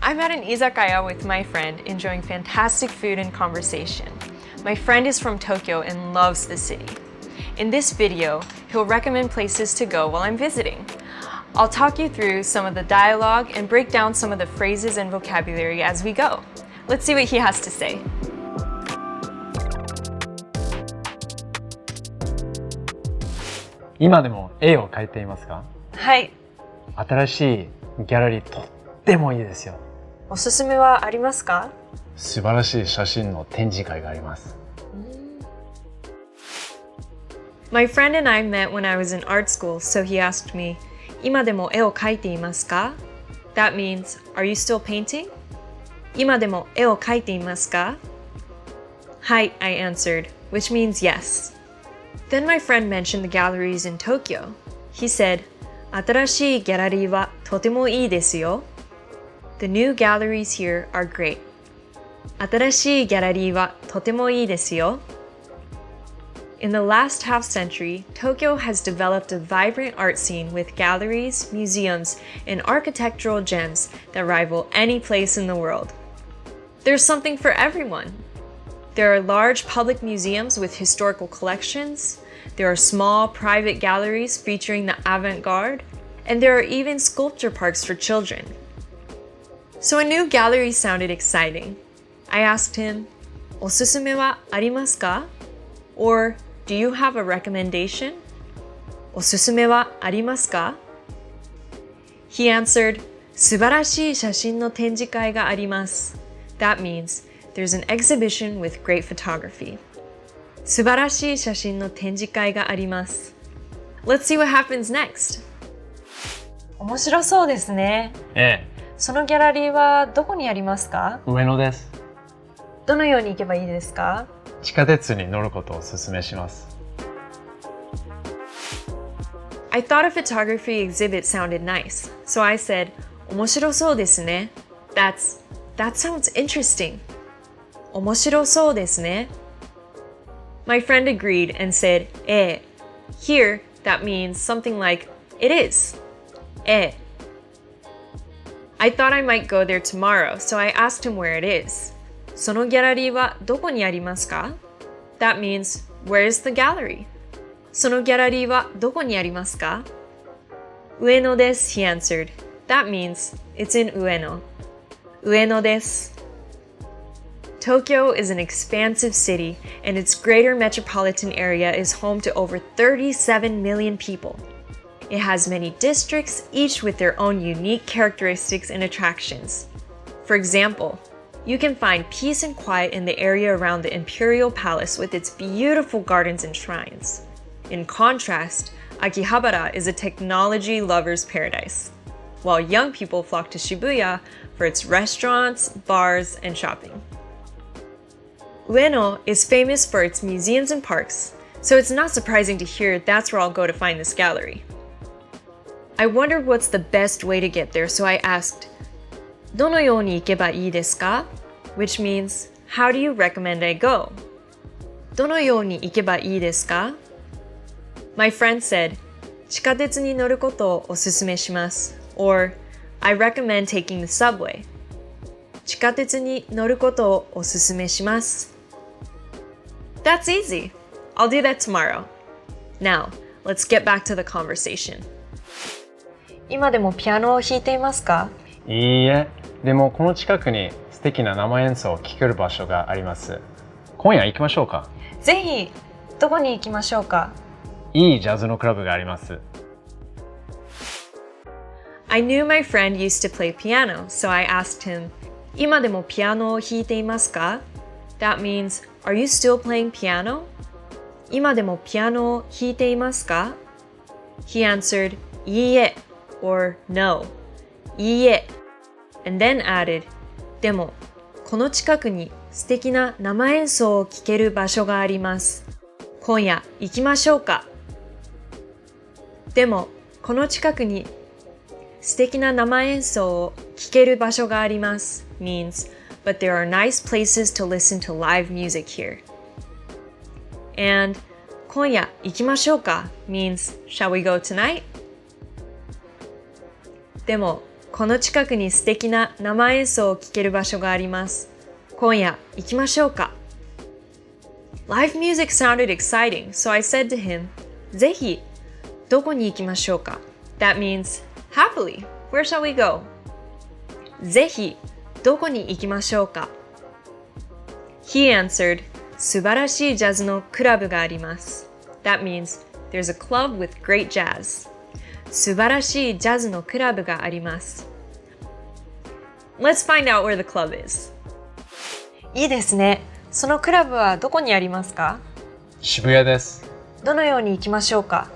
I'm at an izakaya with my friend, enjoying fantastic food and conversation. My friend is from Tokyo and loves the city. In this video, he'll recommend places to go while I'm visiting. I'll talk you through some of the dialogue and break down some of the phrases and vocabulary as we go. Let's see what he has to say. 今でも絵を描いていますか？はい。新しいギャラリーとってもいいですよ。おすすめはありますか？素晴らしい写真の展示会があります。My friend and I met when I was in art school, so he asked me, 今でも絵を描いていますか? That means, are you still painting? 今でも絵を描いていますか? はい, I answered, which means yes. Then my friend mentioned the galleries in Tokyo. He said, 新しいギャラリーはとてもいいですよ. The new galleries here are great. 新しいギャラリーはとてもいいですよ. In the last half century, Tokyo has developed a vibrant art scene with galleries, museums, and architectural gems that rival any place in the world. There's something for everyone. There are large public museums with historical collections, there are small private galleries featuring the avant-garde, and there are even sculpture parks for children. So a new gallery sounded exciting. I asked him, おすすめはありますか? Or, do you have a recommendation? おすすめはありますか? He answered, 素晴らしい写真の展示会があります. That means, there's an exhibition with great photography. 素晴らしい写真の展示会があります. Let's see what happens next. 面白そうですね。ええ。そのギャラリーはどこにありますか？上野です。どのように行けばいいですか？地下鉄に乗ることをお勧めします。I thought a photography exhibit sounded nice, so I said, 面白そうですね. That sounds interesting. 面白そうですね. My friend agreed and said, ええ. Here, that means something like, it is. ええ. I thought I might go there tomorrow, so I asked him where it is. そのギャラリーはどこにありますか? That means, where is the gallery? そのギャラリーはどこにありますか? 上野です, he answered. That means, it's in Ueno. 上野です. Tokyo is an expansive city, and its greater metropolitan area is home to over 37 million people. It has many districts, each with their own unique characteristics and attractions. For example, you can find peace and quiet in the area around the Imperial Palace with its beautiful gardens and shrines. In contrast, Akihabara is a technology lover's paradise, while young people flock to Shibuya for its restaurants, bars, and shopping. Ueno is famous for its museums and parks, so it's not surprising to hear that's where I'll go to find this gallery. I wondered what's the best way to get there, so I asked, どのように行けばいいですか? Which means, how do you recommend I go? どのように行けばいいですか? My friend said, 地下鉄に乗ることをお勧めします. Or, I recommend taking the subway. 地下鉄に乗ることをお勧めします. That's easy. I'll do that tomorrow. Now, let's get back to the conversation. 今でもピアノを弾いていますか? いいえ、でもこの近くに素敵な生演奏を聴ける場所があります。今夜行きましょうか。ぜひ、どこに行きましょうか? いいジャズのクラブがあります。I knew my friend used to play piano, so I asked him, 今でもピアノを弾いていますか? That means, are you still playing piano? 今でもピアノを弾いていますか? He answered, いいえ, or no. いいえ. And then added, でも、この近くに素敵な生演奏を聴ける場所があります。今夜行きましょうか。でも、この近くに素敵な生演奏を聴ける場所があります means, but there are nice places to listen to live music here. And 今夜行きましょうか means, shall we go tonight? でも、この近くに素敵な生演奏を聴ける場所があります。今夜行きましょうか。Live music sounded exciting, so I said to him, ぜひ、どこに行きましょうか? That means, happily, where shall we go? ぜひ、どこに行きましょうか? He answered, 素晴らしいジャズのクラブがあります。That means, there's a club with great jazz. 素晴らしいジャズのクラブがあります。Let's find out where the club is. いいですね。そのクラブはどこにありますか？渋谷です。どのように行きましょうか？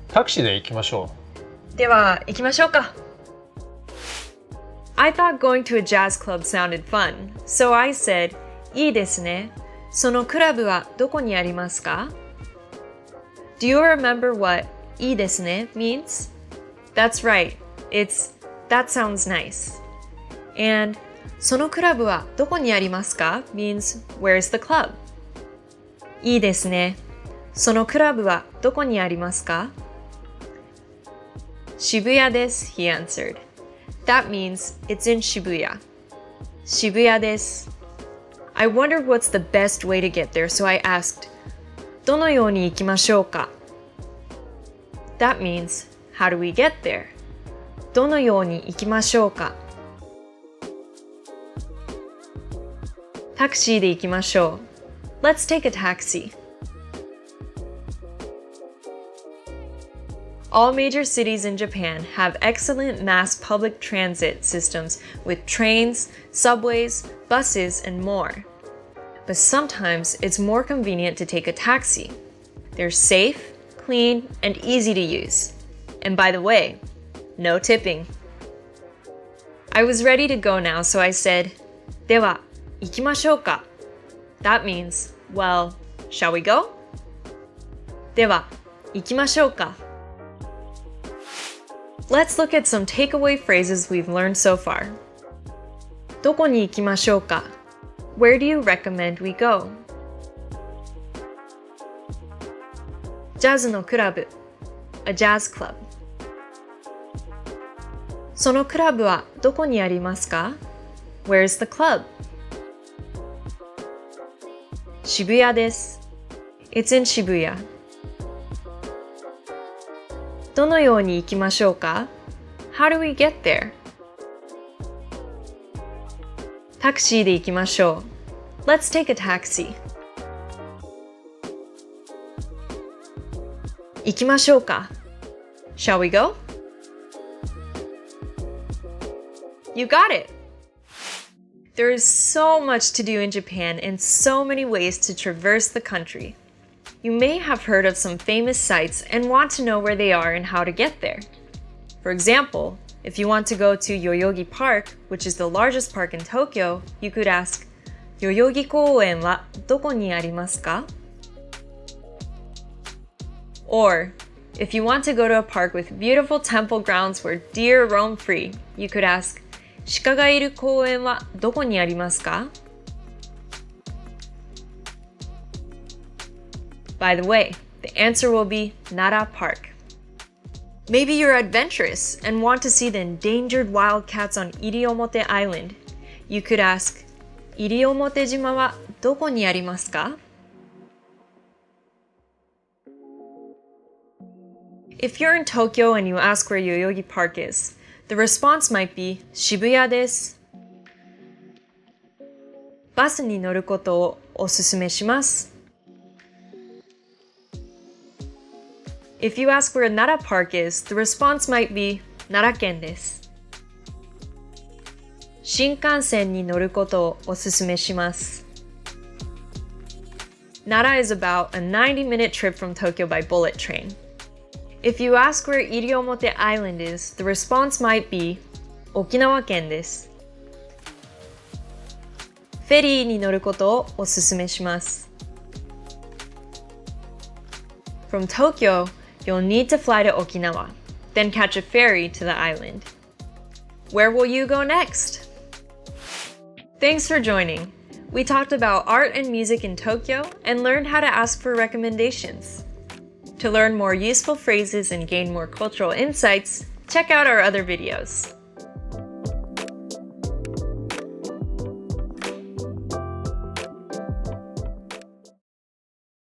タクシーで行きましょう。では、行きましょうか。I thought going to a jazz club sounded fun, so I said, いいですね。そのクラブはどこにありますか？ Do you remember what いいですね means? That's right. It's that sounds nice. And そのクラブはどこにありますか means where's the club? いいですね。そのクラブはどこにありますか？渋谷です he answered. That means it's in Shibuya. 渋谷です。I wondered what's the best way to get there, so I asked, どのように行きましょうか? That means, how do we get there? どのように行きましょうか? タクシーで行きましょう。Let's take a taxi. All major cities in Japan have excellent mass public transit systems with trains, subways, buses, and more. But sometimes it's more convenient to take a taxi. They're safe, clean, and easy to use. And by the way, no tipping. I was ready to go now, so I said, では、行きましょうか? That means, well, shall we go? では、行きましょうか? Let's look at some takeaway phrases we've learned so far. どこに行きましょうか? Where do you recommend we go? ジャズのクラブ A jazz club. そのクラブはどこにありますか? Where's the club? 渋谷です It's in Shibuya. どのように行きましょうか? How do we get there? タクシーで行きましょう。Let's take a taxi. 行きましょうか。Shall we go? You got it! There is so much to do in Japan and so many ways to traverse the country. You may have heard of some famous sites and want to know where they are and how to get there. For example, if you want to go to Yoyogi Park, which is the largest park in Tokyo, you could ask, 代々木公園はどこにありますか? Or, if you want to go to a park with beautiful temple grounds where deer roam free, you could ask, 鹿がいる公園はどこにありますか? By the way, the answer will be Nara Park. Maybe you're adventurous and want to see the endangered wildcats on Iriomote Island. You could ask, 西表島はどこにありますか? If you're in Tokyo and you ask where Yoyogi Park is, the response might be 渋谷です。バスに乗ることをおすすめします。If you ask where Nara Park is, the response might be 奈良県です。新幹線に乗ることをおすすめします。Nara is about a 90-minute trip from Tokyo by bullet train. If you ask where Iriomote Island is, the response might be 沖縄県です。フェリーに乗ることをおすすめします。From Tokyo, you'll need to fly to Okinawa, then catch a ferry to the island. Where will you go next? Thanks for joining. We talked about art and music in Tokyo and learned how to ask for recommendations. To learn more useful phrases and gain more cultural insights, check out our other videos.